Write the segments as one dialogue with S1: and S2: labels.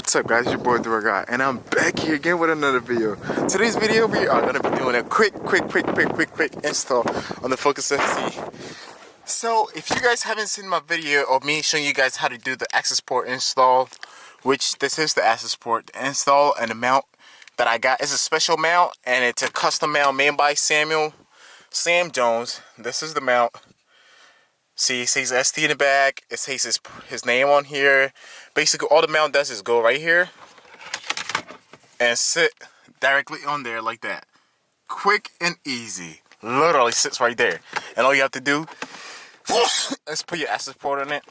S1: What's up guys, your boy Dura Guy, and I'm back here again with another video. Today's video we are going to be doing a quick install on the Focus SC. So if you guys haven't seen my video of me showing you guys how to do the accessport install, which this is the accessport install, and the mount that I got is a special mount, and it's a custom mount made by Sam Jones. This is the mount. See, it says ST in the back. It says his name on here. Basically, all the mount does is go right here and sit directly on there like that. Quick and easy. Literally sits right there. And all you have to do is put your accessport on it.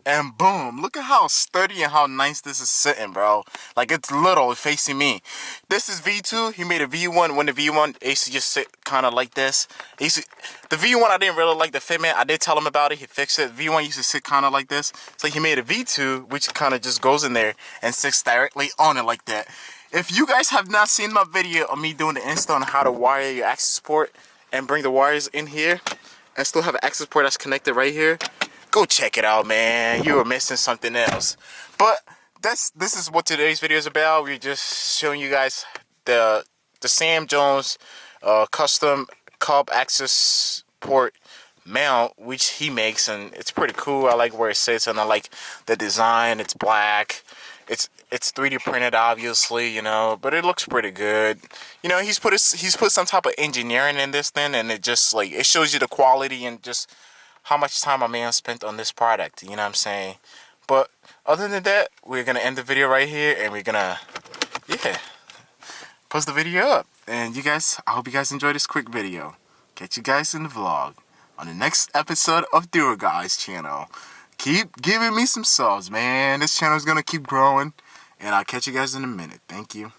S1: And boom, look at how sturdy and how nice this is sitting, bro. Like, it's literally facing me. This is V2. He made a V1. When the V1 used to just sit kind of like this. The V1, I didn't really like the fitment. I did tell him about it. He fixed it. V1 used to sit kind of like this. So he made a V2, which kind of just goes in there and sits directly on it like that. If you guys have not seen my video of me doing the install on how to wire your accessport and bring the wires in here and still have an accessport that's connected right here, go check it out, man. You were missing something else. But this is what today's video is about. We're just showing you guys the Sam Jones custom Cobb accessport mount, which he makes, and it's pretty cool. I like where it sits, and I like the design. It's black. It's 3D printed, obviously, you know, but it looks pretty good. You know, he's put some type of engineering in this thing, and it just like it shows you the quality and just how much time a man spent on this product, you know what I'm saying? But other than that, we're gonna end the video right here, and we're gonna, post the video up. And you guys, I hope you guys enjoyed this quick video. Catch you guys in the vlog on the next episode of Dura Guy's channel. Keep giving me some subs, man. This channel is gonna keep growing, and I'll catch you guys in a minute. Thank you.